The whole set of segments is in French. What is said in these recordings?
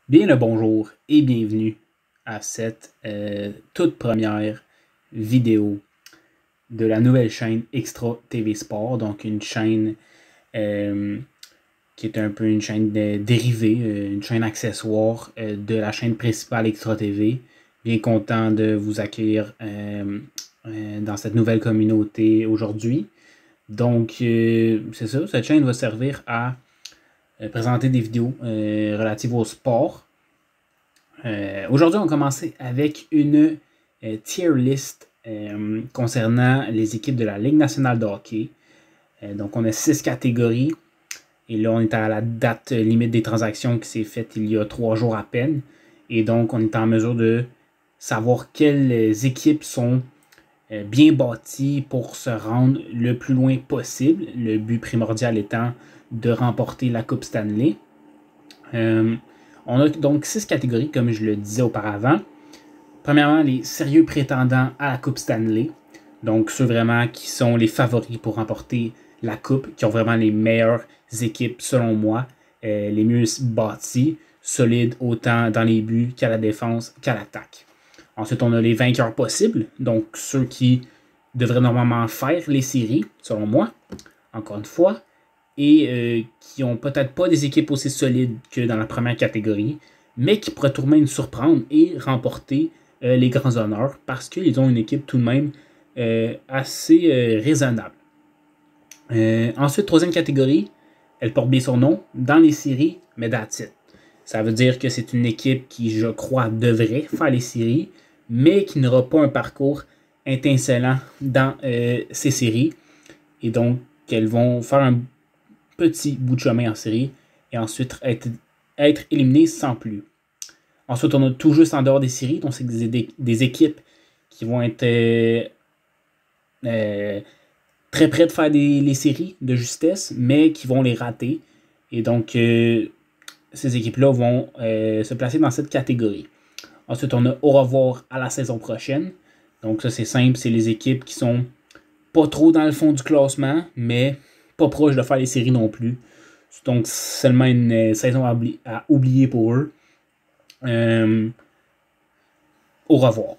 Bien le bonjour et bienvenue à cette toute première vidéo de la nouvelle chaîne Extra TV Sport, donc une chaîne qui est un peu une chaîne dérivée, une chaîne accessoire de la chaîne principale Extra TV. Bien content de vous accueillir dans cette nouvelle communauté aujourd'hui. Donc, c'est ça, cette chaîne va servir à présenter des vidéos relatives au sport. Aujourd'hui, on va commencer avec une tier list concernant les équipes de la Ligue nationale de hockey. Donc, on a 6 catégories. Et là, on est à la date limite des transactions qui s'est faite il y a 3 jours à peine. Et donc, on est en mesure de savoir quelles équipes sont bien bâties pour se rendre le plus loin possible. Le but primordial étant de remporter la Coupe Stanley. On a donc 6 catégories, comme je le disais auparavant. Premièrement, les sérieux prétendants à la Coupe Stanley. Donc, ceux vraiment qui sont les favoris pour remporter la Coupe, qui ont vraiment les meilleures équipes, selon moi, les mieux bâties, solides autant dans les buts qu'à la défense qu'à l'attaque. Ensuite, on a les vainqueurs possibles, donc ceux qui devraient normalement faire les séries, selon moi, encore une fois, et qui n'ont peut-être pas des équipes aussi solides que dans la première catégorie, mais qui pourraient tout de même surprendre et remporter les grands honneurs parce qu'ils ont une équipe tout de même assez raisonnable. Ensuite, troisième catégorie, elle porte bien son nom, dans les séries, mais that's it. Ça veut dire que c'est une équipe qui, je crois, devrait faire les séries, mais qui n'aura pas un parcours étincelant dans ces séries. Et donc, elles vont faire un petit bout de chemin en série et ensuite être éliminées sans plus. Ensuite, on a tout juste en dehors des séries, donc c'est des équipes qui vont être très près de faire les séries de justesse, mais qui vont les rater. Et donc, ces équipes-là vont se placer dans cette catégorie. Ensuite, on a au revoir à la saison prochaine. Donc ça, c'est simple, c'est les équipes qui sont pas trop dans le fond du classement, mais pas proche de faire les séries non plus. Donc, seulement une saison à oublier pour eux. Au revoir.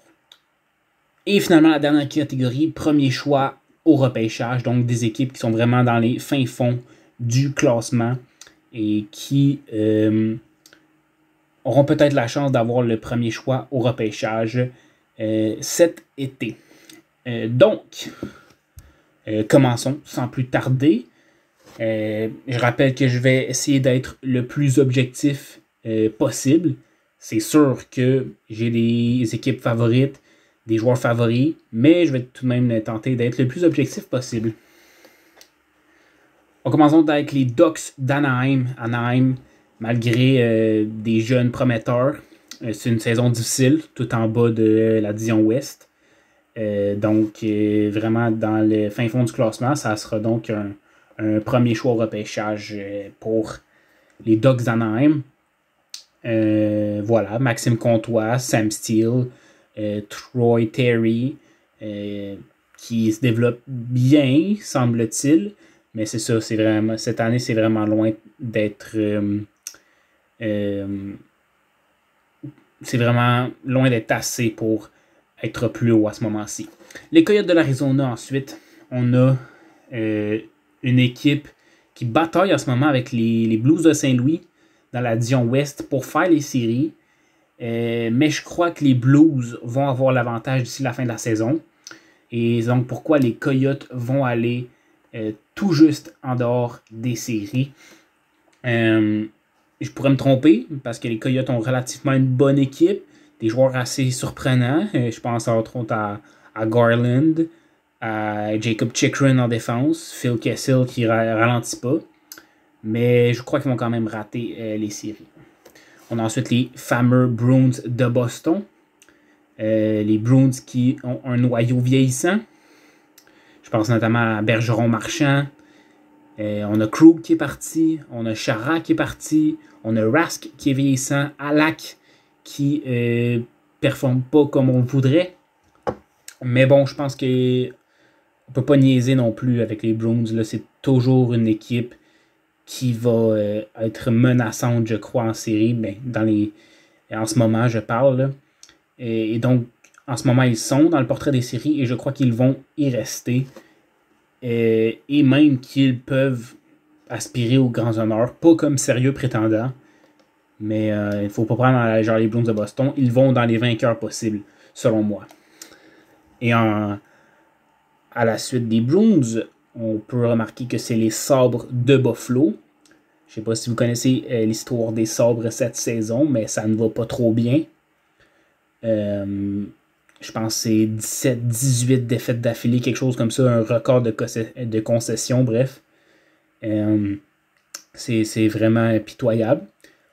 Et finalement, la dernière catégorie, premier choix au repêchage. Donc, des équipes qui sont vraiment dans les fins fonds du classement et qui auront peut-être la chance d'avoir le premier choix au repêchage cet été. Donc, commençons sans plus tarder. Je rappelle que je vais essayer d'être le plus objectif possible. C'est sûr que j'ai des équipes favorites, des joueurs favoris, mais je vais tout de même tenter d'être le plus objectif possible. On commence donc avec les Ducks d'Anaheim. Anaheim, malgré des jeunes prometteurs, c'est une saison difficile, tout en bas de la division Ouest. Donc, vraiment dans le fin fond du classement, ça sera donc un premier choix au repêchage pour les Ducks d'Anaheim. Voilà, Maxime Comtois, Sam Steele, Troy Terry, qui se développe bien, semble-t-il. Mais c'est ça, c'est vraiment cette année, c'est vraiment loin d'être... c'est vraiment loin d'être assez pour être plus haut à ce moment-ci. Les Coyotes de l'Arizona, ensuite, on a une équipe qui bataille en ce moment avec les Blues de Saint-Louis dans la division Ouest pour faire les séries. Mais je crois que les Blues vont avoir l'avantage d'ici la fin de la saison. Et donc, pourquoi les Coyotes vont aller tout juste en dehors des séries. Je pourrais me tromper parce que les Coyotes ont relativement une bonne équipe, des joueurs assez surprenants. Je pense entre autres à Garland, à Jacob Chychrun en défense, Phil Kessel qui ralentit pas. Mais je crois qu'ils vont quand même rater les séries. On a ensuite les fameux Bruins de Boston. Les Bruins qui ont un noyau vieillissant. Je pense notamment à Bergeron Marchand. On a Krug qui est parti. On a Chara qui est parti. On a Rask qui est vieillissant. Alak qui performe pas comme on le voudrait. Mais bon, je pense qu'on ne peut pas niaiser non plus avec les Bruins. Là, c'est toujours une équipe qui va être menaçante, je crois, en série. Ben, en ce moment, je parle. Là. Et donc, en ce moment, ils sont dans le portrait des séries et je crois qu'ils vont y rester. Et même qu'ils peuvent aspirer aux grands honneurs, pas comme sérieux prétendants, mais il ne faut pas prendre à la légère les Bruins de Boston. Ils vont dans les vainqueurs possibles, selon moi. Et à la suite des Bruins, on peut remarquer que c'est les Sabres de Buffalo. Je ne sais pas si vous connaissez l'histoire des Sabres cette saison, mais ça ne va pas trop bien. Je pense que c'est 17-18 défaites d'affilée, quelque chose comme ça, un record de concession, bref. C'est vraiment pitoyable.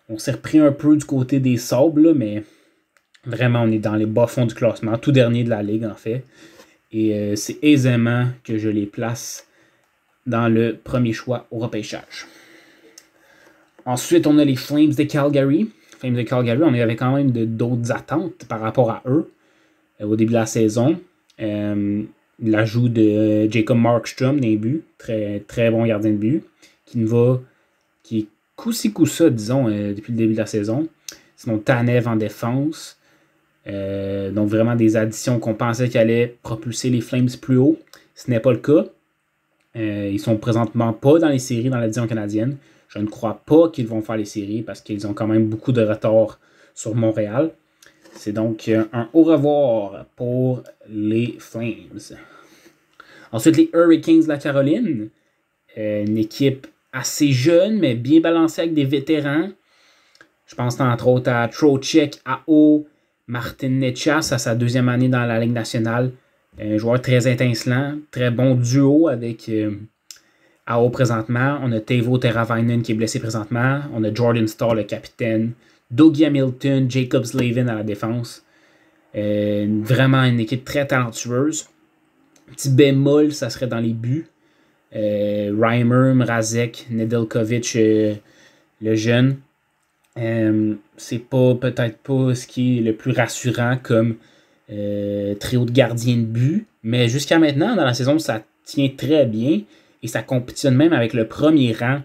On s'est repris un peu du côté des Sabres, là, mais vraiment, on est dans les bas-fonds du classement, tout dernier de la Ligue, en fait. Et c'est aisément que je les place dans le premier choix au repêchage. Ensuite, on a les Flames de Calgary. Flames de Calgary, on avait quand même d'autres attentes par rapport à eux au début de la saison. L'ajout de Jacob Markstrom dans les buts, très, très bon gardien de but, qui est coup-ci coup-ça, disons, depuis le début de la saison. Sinon, Tanev en défense. Donc, vraiment des additions qu'on pensait qu'ils allaient propulser les Flames plus haut. Ce n'est pas le cas. Ils sont présentement pas dans les séries dans la division canadienne. Je ne crois pas qu'ils vont faire les séries parce qu'ils ont quand même beaucoup de retard sur Montréal. C'est donc un au revoir pour les Flames. Ensuite, les Hurricanes de la Caroline. Une équipe assez jeune, mais bien balancée avec des vétérans. Je pense entre autres à Trocheck, Aho, Martin Necas à sa deuxième année dans la Ligue nationale. Un joueur très étincelant, très bon duo avec Aho présentement. On a Teuvo Teravainen qui est blessé présentement. On a Jordan Staal, le capitaine. Dougie Hamilton, Jacob Slavin à la défense. Vraiment une équipe très talentueuse. Petit bémol, ça serait dans les buts. Reimer, Mrazek, Nedeljkovic, le jeune. C'est peut-être pas ce qui est le plus rassurant comme trio de gardiens de but. Mais jusqu'à maintenant, dans la saison, ça tient très bien. Et ça compétitionne même avec le premier rang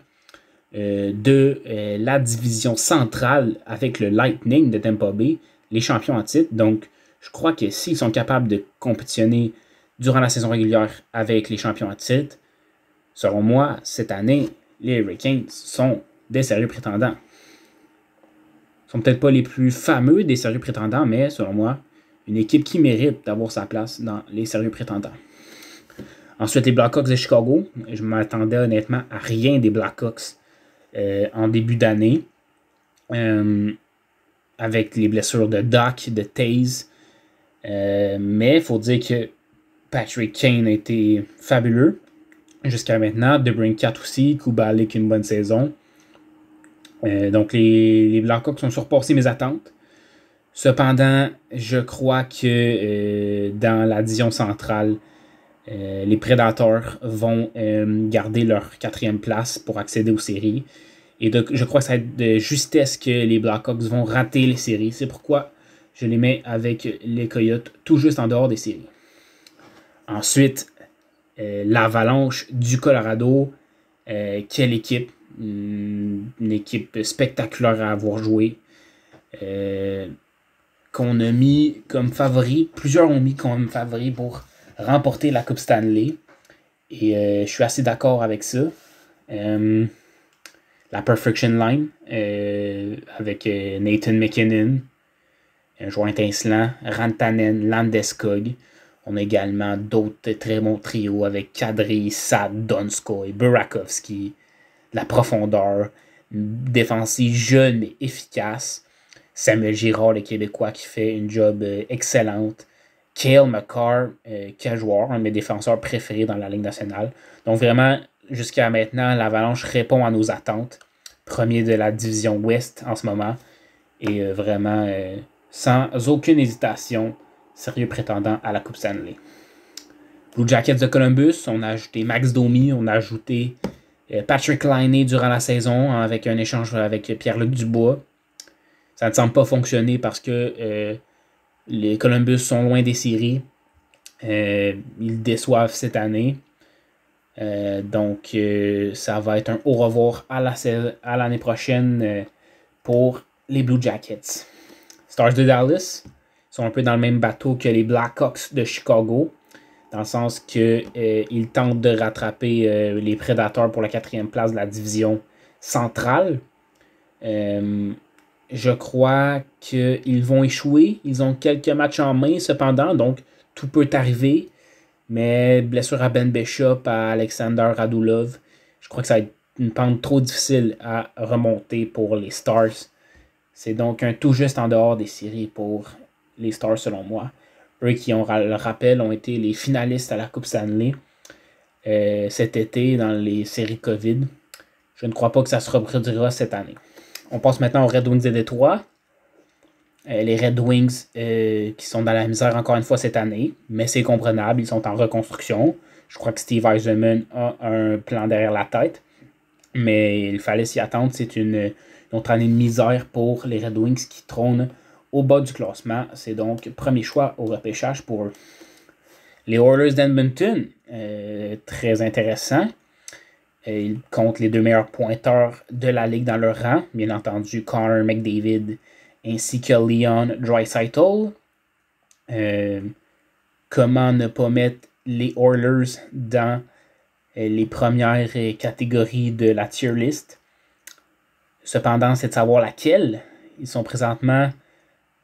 de la division centrale avec le Lightning de Tampa Bay, les champions en titre. Donc, je crois que s'ils sont capables de compétitionner durant la saison régulière avec les champions en titre, selon moi, cette année, les Hurricanes sont des sérieux prétendants. Ils ne sont peut-être pas les plus fameux des sérieux prétendants, mais selon moi, une équipe qui mérite d'avoir sa place dans les sérieux prétendants. Ensuite, les Blackhawks de Chicago. Je m'attendais honnêtement à rien des Blackhawks en début d'année. Avec les blessures de Doc, de Taze. Mais il faut dire que Patrick Kane a été fabuleux jusqu'à maintenant. DeBrincat aussi. Kubalik une bonne saison. Donc les Blackhawks ont surpassé mes attentes. Cependant, je crois que dans la division centrale, les Predators vont garder leur 4e place pour accéder aux séries. Et donc, je crois que ça va être de justesse que les Blackhawks vont rater les séries. C'est pourquoi je les mets avec les Coyotes tout juste en dehors des séries. Ensuite, l'Avalanche du Colorado. Quelle équipe! Une équipe spectaculaire à avoir joué. Qu'on a mis comme favori. Plusieurs ont mis comme favori pour remporter la Coupe Stanley. Et je suis assez d'accord avec ça. La Perfection Line avec Nathan McKinnon, un joueur étincelant, Rantanen, Landeskog. On a également d'autres très bons trios avec Kadri, Sad, Donskoy, Burakovsky. La profondeur, défensive jeune mais efficace. Samuel Girard, le Québécois, qui fait une job excellente. Cale Makar, quel joueur, un de mes défenseurs préférés dans la Ligue nationale. Donc vraiment, jusqu'à maintenant, l'Avalanche répond à nos attentes. Premier de la division Ouest en ce moment. Et vraiment, sans aucune hésitation, sérieux prétendant à la Coupe Stanley. Blue Jackets de Columbus, on a ajouté Max Domi, on a ajouté Patrick Laine durant la saison avec un échange avec Pierre-Luc Dubois. Ça ne semble pas fonctionner parce que les Columbus sont loin des séries. Ils déçoivent cette année. Donc, ça va être un au revoir à l'année prochaine pour les Blue Jackets. Stars de Dallas sont un peu dans le même bateau que les Blackhawks de Chicago, dans le sens qu'ils tentent de rattraper les Prédateurs pour la 4e place de la division centrale. Je crois qu'ils vont échouer. Ils ont quelques matchs en main cependant, donc tout peut arriver. Mais blessure à Ben Bishop, à Alexander Radulov, je crois que ça va être une pente trop difficile à remonter pour les Stars. C'est donc un tout juste en dehors des séries pour les Stars selon moi. Eux qui, le rappel, ont été les finalistes à la Coupe Stanley cet été dans les séries COVID. Je ne crois pas que ça se reproduira cette année. On passe maintenant aux Red Wings de Détroit. Les Red Wings qui sont dans la misère encore une fois cette année, mais c'est comprenable, ils sont en reconstruction. Je crois que Steve Yzerman a un plan derrière la tête, mais il fallait s'y attendre. C'est une autre année de misère pour les Red Wings qui trônent au bas du classement. C'est donc premier choix au repêchage pour eux. Les Oilers d'Edmonton, très intéressant. Ils comptent les 2 meilleurs pointeurs de la ligue dans leur rang. Bien entendu, Connor McDavid ainsi que Leon Draisaitl. Comment ne pas mettre les Oilers dans les premières catégories de la tier list? Cependant, c'est de savoir laquelle. Ils sont présentement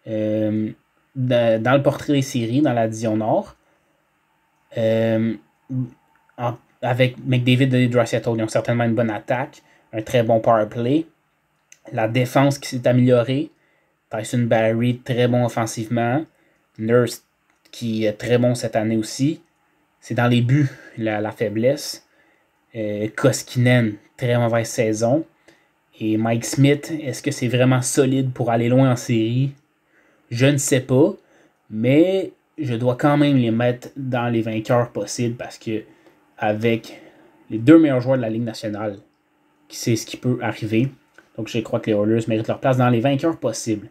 dans le portrait des séries, dans la division Nord. Avec McDavid et Draisaitl, ils ont certainement une bonne attaque, un très bon power play. La défense qui s'est améliorée. Tyson Barrie, très bon offensivement. Nurse, qui est très bon cette année aussi. C'est dans les buts, la faiblesse. Koskinen, très mauvaise saison. Et Mike Smith, est-ce que c'est vraiment solide pour aller loin en série? Je ne sais pas. Mais je dois quand même les mettre dans les vainqueurs possibles parce que avec les 2 meilleurs joueurs de la Ligue nationale, qui sait ce qui peut arriver. Donc je crois que les Oilers méritent leur place dans les vainqueurs possibles.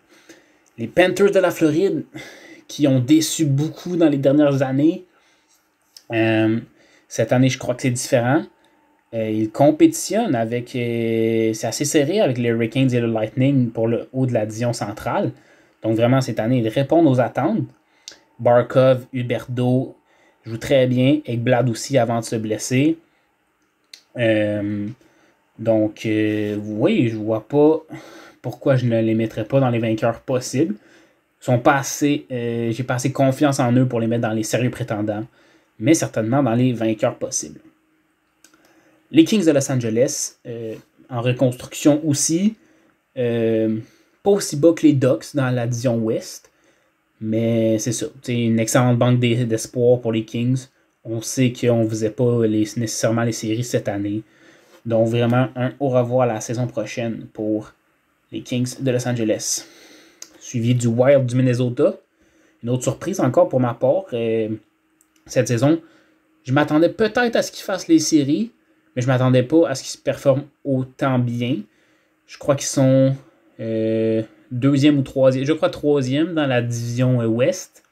Les Panthers de la Floride, qui ont déçu beaucoup dans les dernières années. Cette année, je crois que c'est différent. Ils compétitionnent avec... c'est assez serré avec les Hurricanes et le Lightning pour le haut de la division centrale. Donc vraiment, cette année, ils répondent aux attentes. Barkov, Huberdeau jouent très bien. Ekblad aussi avant de se blesser. Donc, oui, je vois pas pourquoi je ne les mettrais pas dans les vainqueurs possibles. J'ai pas assez confiance en eux pour les mettre dans les sérieux prétendants, mais certainement dans les vainqueurs possibles. Les Kings de Los Angeles, en reconstruction aussi, pas aussi bas que les Ducks dans la division Ouest, mais c'est ça. C'est une excellente banque d'espoir pour les Kings. On sait qu'on ne faisait pas nécessairement les séries cette année. Donc vraiment un au revoir à la saison prochaine pour les Kings de Los Angeles. Suivi du Wild du Minnesota. Une autre surprise encore pour ma part. Cette saison, je m'attendais peut-être à ce qu'ils fassent les séries, mais je ne m'attendais pas à ce qu'ils se performent autant bien. Je crois qu'ils sont 2e ou 3e. Je crois 3e dans la division Ouest.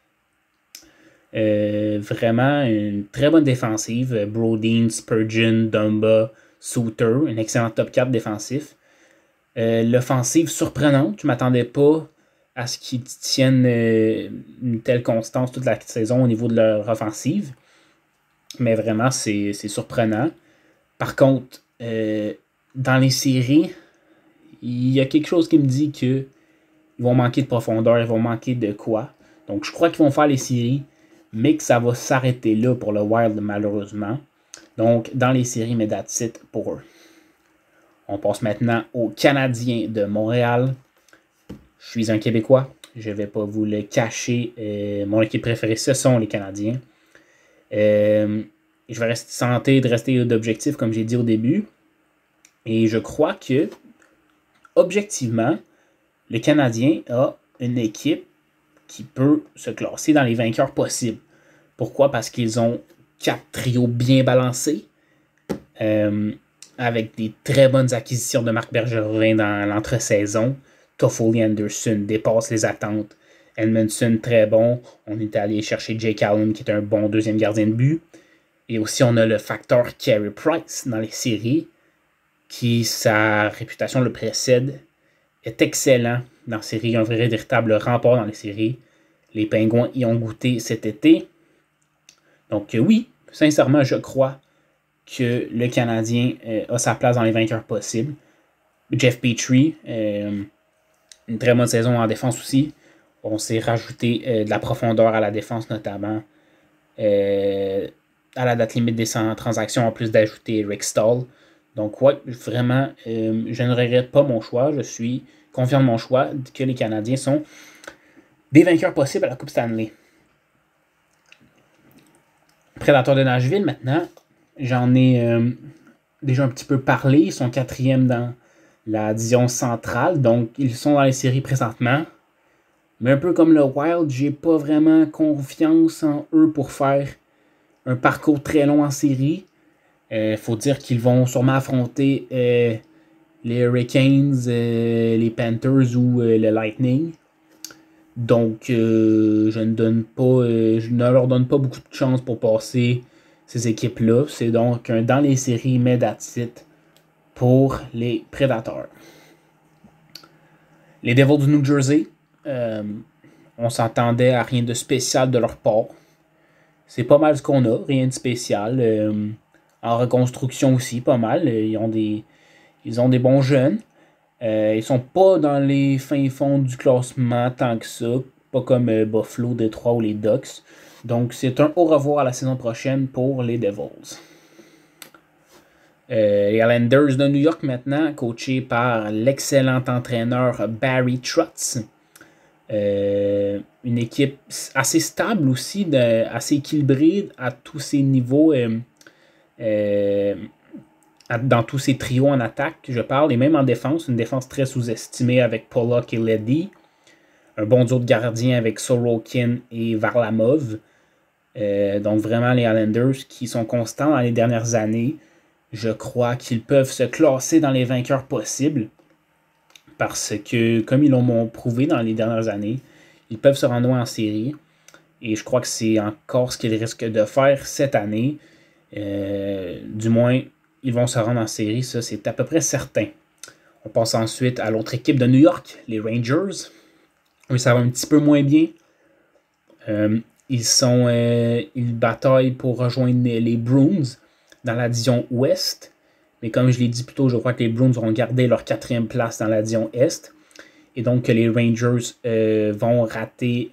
Vraiment une très bonne défensive. Brodin, Spurgeon, Dumba, Suter, un excellent top 4 défensif. L'offensive surprenante, je ne m'attendais pas à ce qu'ils tiennent une telle constance toute la saison au niveau de leur offensive. Mais vraiment, c'est surprenant. Par contre, dans les séries, il y a quelque chose qui me dit qu'ils vont manquer de profondeur, ils vont manquer de quoi. Donc, je crois qu'ils vont faire les séries, mais que ça va s'arrêter là pour le Wild, malheureusement. Donc, dans les séries, mais that's it pour eux. On passe maintenant aux Canadiens de Montréal. Je suis un Québécois. Je ne vais pas vous le cacher. Mon équipe préférée, ce sont les Canadiens. Je vais tenter de rester d'objectif, comme j'ai dit au début. Et je crois que, objectivement, le Canadien a une équipe qui peut se classer dans les vainqueurs possibles. Pourquoi? Parce qu'ils ont 4 trios bien balancés, avec des très bonnes acquisitions de Marc Bergevin dans l'entre-saison. Toffoli Anderson dépasse les attentes. Edmondson, très bon. On est allé chercher Jake Allen, qui est un bon deuxième gardien de but. Et aussi, on a le facteur Carey Price dans les séries, qui, sa réputation le précède, est excellent dans les séries, un vrai véritable rempart dans les séries. Les Pingouins y ont goûté cet été. Donc oui, sincèrement, je crois que le Canadien a sa place dans les vainqueurs possibles. Jeff Petrie, une très bonne saison en défense aussi. On s'est rajouté de la profondeur à la défense, notamment à la date limite des 100 transactions, en plus d'ajouter Rick Stahl. Donc ouais, vraiment, je ne regrette pas mon choix. Je suis confiant de mon choix que les Canadiens sont des vainqueurs possibles à la Coupe Stanley. Prédateurs de Nashville, maintenant, j'en ai déjà un petit peu parlé. Ils sont 4e dans la division centrale, donc ils sont dans les séries présentement. Mais un peu comme le Wild, j'ai pas vraiment confiance en eux pour faire un parcours très long en série. Faut dire qu'ils vont sûrement affronter les Hurricanes, les Panthers ou le Lightning. Donc, je ne leur donne pas beaucoup de chance pour passer ces équipes-là. C'est donc dans les séries, mais that's it pour les Prédateurs. Les Devils du New Jersey, on s'entendait à rien de spécial de leur part. C'est pas mal ce qu'on a, rien de spécial. En reconstruction aussi, pas mal. Ils ont des bons jeunes. Ils sont pas dans les fins fonds du classement tant que ça. Pas comme Buffalo, Détroit ou les Ducks. Donc c'est un au revoir à la saison prochaine pour les Devils. Les Islanders de New York maintenant, coachés par l'excellent entraîneur Barry Trotz. Une équipe assez stable aussi, assez équilibrée à tous ses niveaux, dans tous ses trios en attaque, je parle, et même en défense, une défense très sous-estimée avec Pollock et Leddy, un bon duo de gardiens avec Sorokin et Varlamov. Donc vraiment les Islanders qui sont constants dans les dernières années, je crois qu'ils peuvent se classer dans les vainqueurs possibles. Parce que, comme ils l'ont prouvé dans les dernières années, ils peuvent se rendre loin en série. Et je crois que c'est encore ce qu'ils risquent de faire cette année. Du moins, ils vont se rendre en série, ça c'est à peu près certain. On passe ensuite à l'autre équipe de New York, les Rangers. Eux, ça va un petit peu moins bien. Ils bataillent pour rejoindre les Bruins dans la division Ouest. Mais comme je l'ai dit plus tôt, je crois que les Bruins auront gardé leur 4e place dans la division Est. Et donc que les Rangers vont rater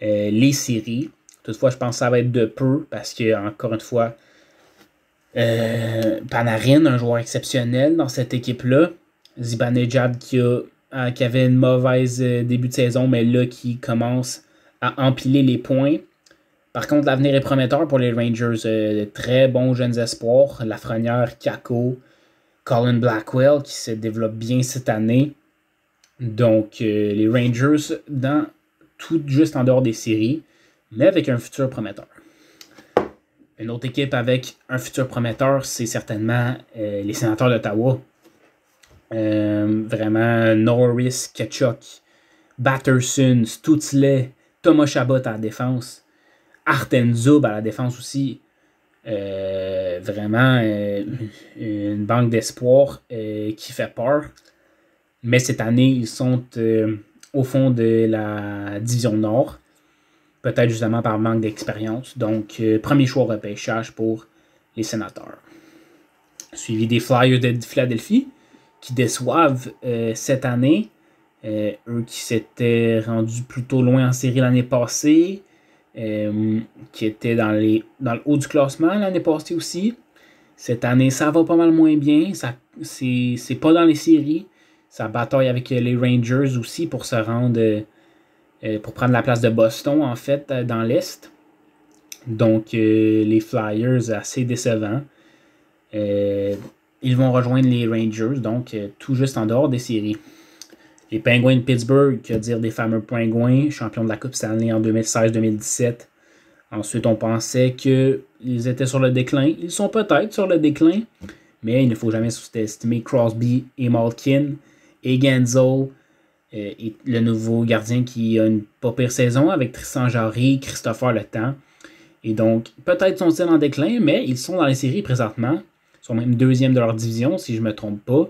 les séries. Toutefois, je pense que ça va être de peu parce que, encore une fois, Panarin, un joueur exceptionnel dans cette équipe-là. Zibanejad qui avait une mauvaise début de saison, mais là qui commence à empiler les points. Par contre, l'avenir est prometteur pour les Rangers. De très bons jeunes espoirs. Lafrenière, Kako, Colin Blackwell qui se développe bien cette année. Donc, les Rangers tout juste en dehors des séries, mais avec un futur prometteur. Une autre équipe avec un futur prometteur, c'est certainement les Sénateurs d'Ottawa. Vraiment, Norris, Tkachuk, Batterson, Stutzle, Thomas Chabot à la défense, Artem Zub à la défense aussi. Vraiment une banque d'espoir qui fait peur. Mais cette année, ils sont au fond de la division Nord. Peut-être justement par manque d'expérience. Donc, premier choix au repêchage pour les Sénateurs. Suivi des Flyers de Philadelphie, qui déçoivent cette année. Eux qui s'étaient rendus plutôt loin en série l'année passée. Qui étaient dans le haut du classement l'année passée aussi. Cette année, ça va pas mal moins bien. C'est pas dans les séries. Ça bataille avec les Rangers aussi pour se rendre... pour prendre la place de Boston, en fait, dans l'Est. Donc, les Flyers, assez décevants. Ils vont rejoindre les Rangers, donc tout juste en dehors des séries. Les Penguins de Pittsburgh, que dire des fameux Penguins, champions de la Coupe Stanley en 2016-2017. Ensuite, on pensait qu'ils étaient sur le déclin. Ils sont peut-être sur le déclin, mais il ne faut jamais sous-estimer Crosby et Malkin et Genzel. Et le nouveau gardien qui a une pas pire saison avec Tristan Jarry, Christopher Le Temps. Et donc, peut-être sont-ils en déclin, mais ils sont dans les séries présentement. Ils sont même deuxième de leur division, si je ne me trompe pas.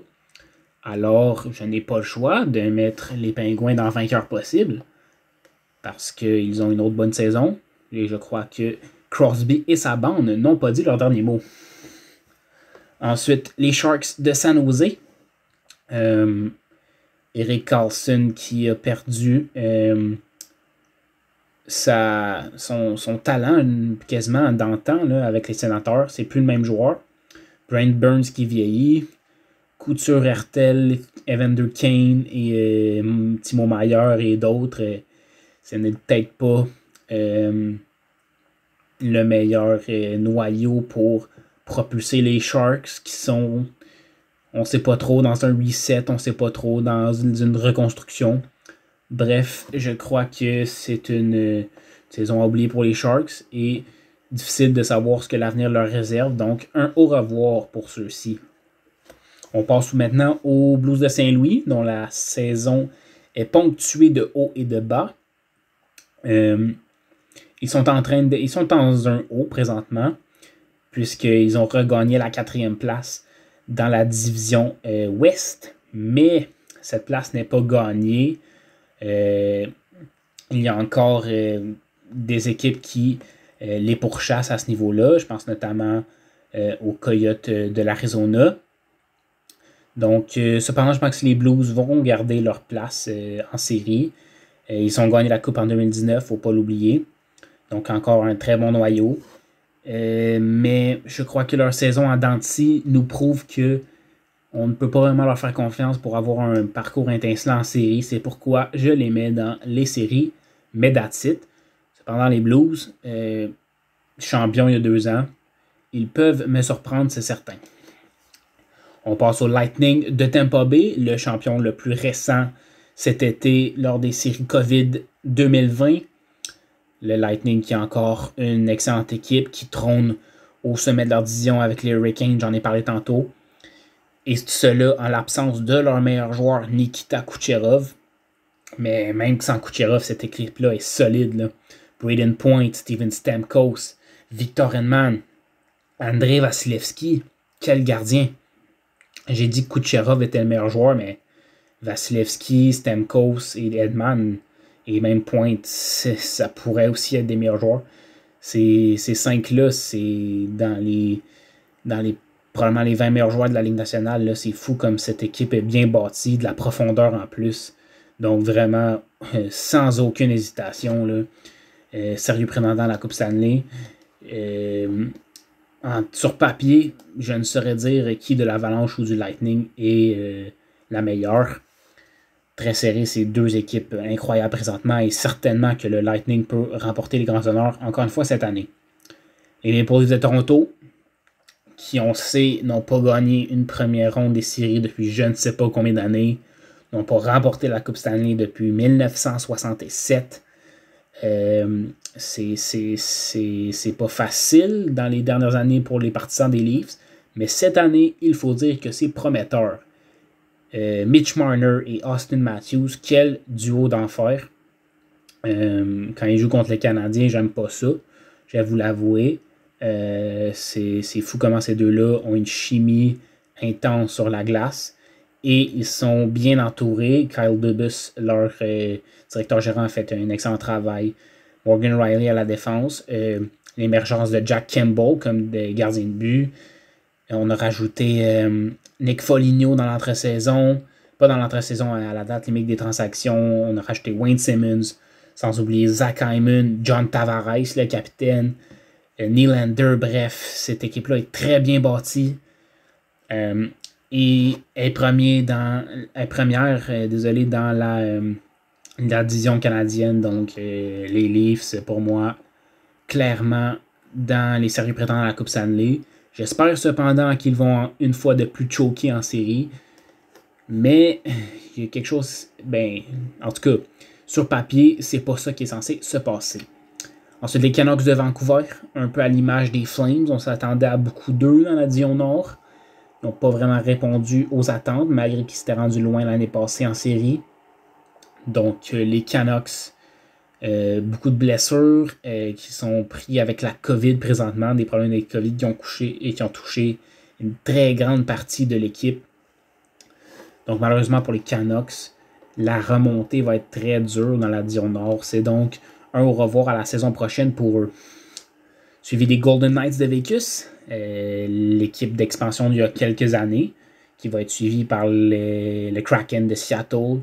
Alors, je n'ai pas le choix de mettre les Pingouins dans le vainqueur possible. Parce qu'ils ont une autre bonne saison. Et je crois que Crosby et sa bande n'ont pas dit leur dernier mot. Ensuite, les Sharks de San Jose. Erik Karlsson qui a perdu son talent quasiment d'antan avec les Sénateurs. C'est plus le même joueur. Brent Burns qui vieillit. Couture, Hertel, Evander Kane et Timo Meier et d'autres. Ce n'est peut-être pas le meilleur noyau pour propulser les Sharks qui sont, on ne sait pas trop, dans un reset, on ne sait pas trop, dans une reconstruction. Bref, je crois que c'est une saison à oublier pour les Sharks et difficile de savoir ce que l'avenir leur réserve. Donc, un au revoir pour ceux-ci. On passe maintenant aux Blues de Saint-Louis, dont la saison est ponctuée de hauts et de bas. Ils sont dans un haut présentement, puisqu'ils ont regagné la 4e place dans la division Ouest. Mais cette place n'est pas gagnée. Il y a encore des équipes qui les pourchassent à ce niveau-là. Je pense notamment aux Coyotes de l'Arizona. Donc, cependant, je pense que les Blues vont garder leur place en série. Ils ont gagné la Coupe en 2019, il ne faut pas l'oublier. Donc, encore un très bon noyau. Mais je crois que leur saison en dents de scie nous prouve que on ne peut pas vraiment leur faire confiance pour avoir un parcours étincelant en série. C'est pourquoi je les mets dans les séries, mais that's it. Cependant, les Blues, champions il y a 2 ans, ils peuvent me surprendre, c'est certain. On passe au Lightning de Tampa Bay, le champion le plus récent cet été lors des séries COVID 2020. Le Lightning qui a encore une excellente équipe qui trône au sommet de leur division avec les Hurricanes, j'en ai parlé tantôt. Et cela en l'absence de leur meilleur joueur, Nikita Kucherov. Mais même sans Kucherov, cette équipe-là est solide. Là. Brayden Point, Steven Stamkos, Victor Hedman, Andrei Vasilevski. Quel gardien! J'ai dit que Kucherov était le meilleur joueur, mais Vasilevski, Stamkos et Hedman et même Point, ça pourrait aussi être des meilleurs joueurs. Ces 5-là, c'est dans les probablement les 20 meilleurs joueurs de la Ligue nationale. Là, c'est fou comme cette équipe est bien bâtie, de la profondeur en plus. Donc vraiment, sans aucune hésitation, là, sérieux prétendant à la Coupe Stanley. Sur papier, je ne saurais dire qui de l'Avalanche ou du Lightning est la meilleure. Très serré, ces deux équipes incroyables présentement et certainement que le Lightning peut remporter les grands honneurs encore une fois cette année. Et les Maple Leafs de Toronto, qui on sait n'ont pas gagné une première ronde des séries depuis je ne sais pas combien d'années, n'ont pas remporté la Coupe Stanley depuis 1967. C'est pas facile dans les dernières années pour les partisans des Leafs, mais cette année, il faut dire que c'est prometteur. Mitch Marner et Austin Matthews, quel duo d'enfer. Quand ils jouent contre les Canadiens, j'aime pas ça, je vais vous l'avouer. C'est fou comment ces deux-là ont une chimie intense sur la glace et ils sont bien entourés. Kyle Dubas, leur directeur gérant, a fait un excellent travail. Morgan Riley à la défense. L'émergence de Jack Campbell comme des gardiens de but. On a rajouté Nick Foligno dans l'entre-saison. Pas dans l'entre-saison, à la date limite des transactions. On a rajouté Wayne Simmons. Sans oublier Zach Hyman, John Tavares, le capitaine. Nylander, bref, cette équipe-là est très bien bâtie. Et est première dans la division canadienne. Donc, les Leafs, pour moi, clairement dans les séries prétendant à la Coupe Stanley. J'espère cependant qu'ils vont une fois de plus choquer en série. Mais il y a quelque chose... en tout cas, sur papier, c'est pas ça qui est censé se passer. Ensuite, les Canucks de Vancouver, un peu à l'image des Flames. On s'attendait à beaucoup d'eux dans la division Nord. Ils n'ont pas vraiment répondu aux attentes, malgré qu'ils s'étaient rendus loin l'année passée en série. Donc, les Canucks Beaucoup de blessures qui sont pris avec la COVID présentement, des problèmes de COVID qui ont touché une très grande partie de l'équipe. Donc malheureusement pour les Canucks, la remontée va être très dure dans la division Nord. C'est donc un au revoir à la saison prochaine pour eux. Suivi des Golden Knights de Vegas, l'équipe d'expansion d'il y a quelques années, qui va être suivie par le Kraken de Seattle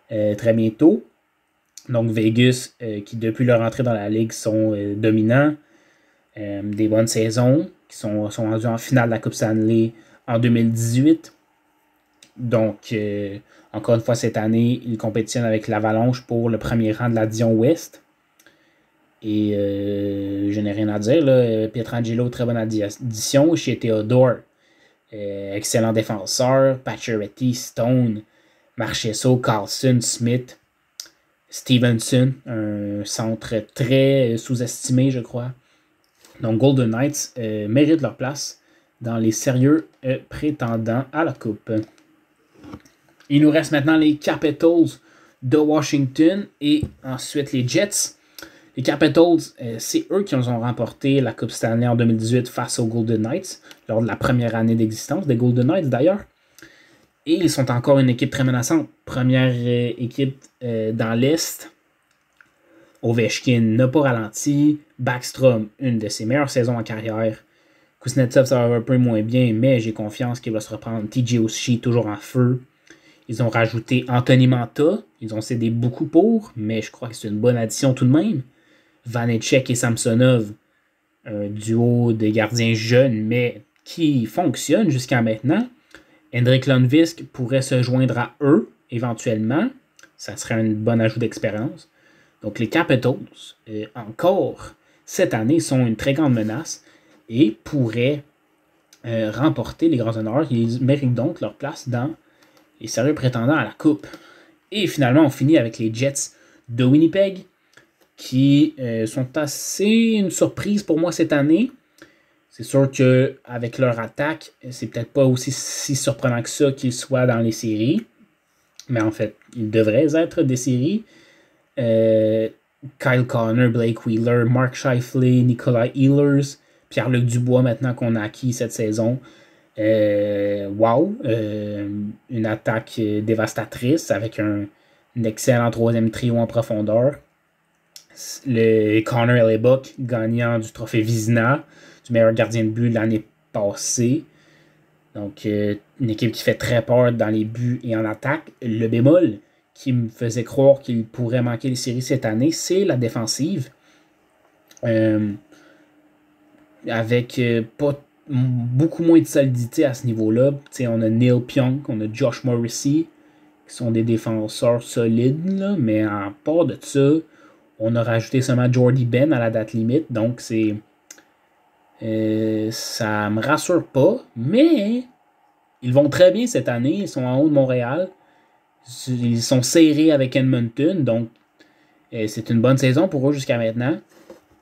très bientôt. Donc Vegas, qui depuis leur entrée dans la Ligue sont dominants, des bonnes saisons, qui sont rendus en finale de la Coupe Stanley en 2018. Donc, encore une fois, cette année, ils compétitionnent avec l'Avalanche pour le premier rang de la division Ouest. Et je n'ai rien à dire. Là. Pietrangelo, très bonne addition. Chez Theodore, excellent défenseur. Pacioretty, Stone, Marchessault, Carlson, Smith, Stevenson, un centre très sous-estimé, je crois. Donc, Golden Knights méritent leur place dans les sérieux prétendants à la Coupe. Il nous reste maintenant les Capitals de Washington et ensuite les Jets. Les Capitals, c'est eux qui ont remporté la Coupe Stanley en 2018 face aux Golden Knights, lors de la première année d'existence des Golden Knights d'ailleurs. Et ils sont encore une équipe très menaçante. Première équipe dans l'Est. Ovechkin n'a pas ralenti. Backstrom, une de ses meilleures saisons en carrière. Kuznetsov, ça va un peu moins bien, mais j'ai confiance qu'il va se reprendre. TJ Oshie, toujours en feu. Ils ont rajouté Anthony Manta. Ils ont cédé beaucoup pour, mais je crois que c'est une bonne addition tout de même. Vanecek et Samsonov, un duo de gardiens jeunes, mais qui fonctionne jusqu'à maintenant. Hendrik Lundqvist pourrait se joindre à eux, éventuellement. Ça serait un bon ajout d'expérience. Donc les Capitals, encore cette année, sont une très grande menace et pourraient remporter les grands honneurs. Ils méritent donc leur place dans les sérieux prétendants à la Coupe. Et finalement, on finit avec les Jets de Winnipeg, qui sont assez une surprise pour moi cette année. C'est sûr qu'avec leur attaque, c'est peut-être pas aussi si surprenant que ça qu'ils soient dans les séries. Mais en fait, ils devraient être des séries. Kyle Connor, Blake Wheeler, Mark Scheifele, Nikolai Ehlers, Pierre-Luc Dubois maintenant qu'on a acquis cette saison. Wow! Une attaque dévastatrice avec un excellent troisième trio en profondeur. Le Connor Hellebuyck, gagnant du trophée Vizina, du meilleur gardien de but de l'année passée. Donc, une équipe qui fait très peur dans les buts et en attaque. Le bémol qui me faisait croire qu'il pourrait manquer les séries cette année, c'est la défensive. Avec pas beaucoup moins de solidité à ce niveau-là. T'sais, on a Neil Pionk, on a Josh Morrissey, qui sont des défenseurs solides, là, mais en part de ça, on a rajouté seulement Jordy Ben à la date limite, donc ça me rassure pas, mais ils vont très bien cette année, ils sont en haut de Montréal, ils sont serrés avec Edmonton, donc c'est une bonne saison pour eux jusqu'à maintenant.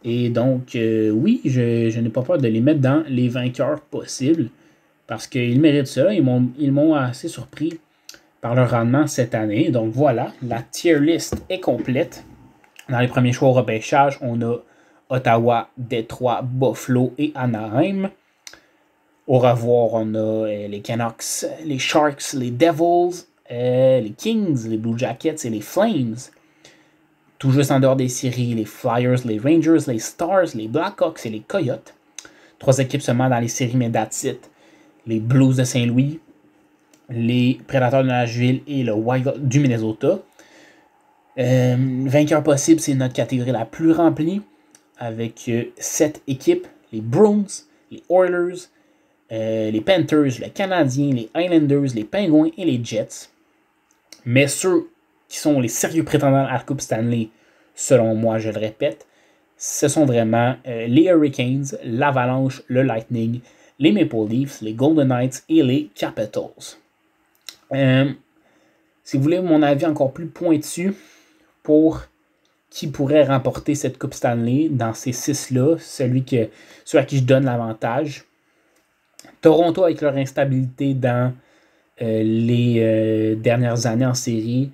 Et donc, oui, je n'ai pas peur de les mettre dans les vainqueurs possibles, parce qu'ils méritent ça, ils m'ont assez surpris par leur rendement cette année. Donc voilà, la tier list est complète. Dans les premiers choix au repêchage, on a Ottawa, Détroit, Buffalo et Anaheim. Au revoir, on a les Canucks, les Sharks, les Devils, les Kings, les Blue Jackets et les Flames. Tout juste en dehors des séries, les Flyers, les Rangers, les Stars, les Blackhawks et les Coyotes. 3 équipes seulement dans les séries, mais that's it. Les Blues de Saint-Louis, les Prédateurs de Nashville et le Wild du Minnesota. Vainqueur possible, c'est notre catégorie la plus remplie, avec 7 équipes, les Bruins, les Oilers, les Panthers, les Canadiens, les Islanders, les Penguins et les Jets. Mais ceux qui sont les sérieux prétendants à la Coupe Stanley, selon moi, je le répète, ce sont vraiment les Hurricanes, l'Avalanche, le Lightning, les Maple Leafs, les Golden Knights et les Capitals. Si vous voulez mon avis encore plus pointu pour qui pourrait remporter cette Coupe Stanley dans ces 6-là, celui à qui je donne l'avantage. Toronto, avec leur instabilité dans les dernières années en série,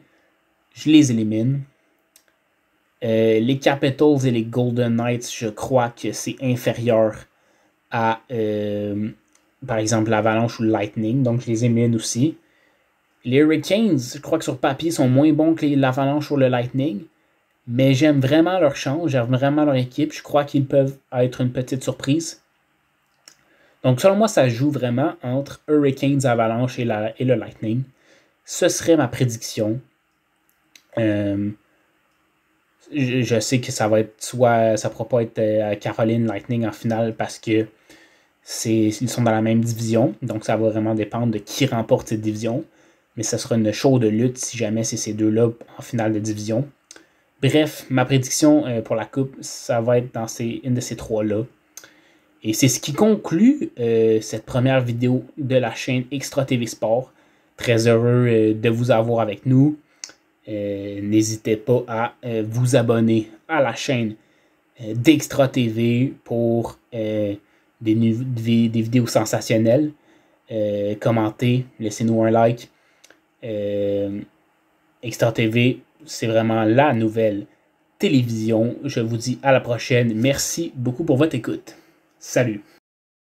je les élimine. Les Capitals et les Golden Knights, je crois que c'est inférieur à, par exemple, l'Avalanche ou le Lightning. Donc, je les élimine aussi. Les Hurricanes, je crois que sur papier, sont moins bons que l'Avalanche ou le Lightning. Mais j'aime vraiment leur chance, j'aime vraiment leur équipe. Je crois qu'ils peuvent être une petite surprise. Donc, selon moi, ça joue vraiment entre Hurricanes, Avalanche et le Lightning. Ce serait ma prédiction. Je sais que ça va être soit ça ne pourra pas être Caroline Lightning en finale parce que ils sont dans la même division. Donc, ça va vraiment dépendre de qui remporte cette division. Mais ça sera une show de lutte si jamais c'est ces deux-là en finale de division. Bref, ma prédiction pour la Coupe, ça va être dans une de ces trois-là. Et c'est ce qui conclut cette première vidéo de la chaîne Extra TV Sport. Très heureux de vous avoir avec nous. N'hésitez pas à vous abonner à la chaîne d'Extra TV pour des vidéos sensationnelles. Commentez, laissez-nous un like. Extra TV, c'est vraiment la nouvelle télévision. Je vous dis à la prochaine. Merci beaucoup pour votre écoute. Salut!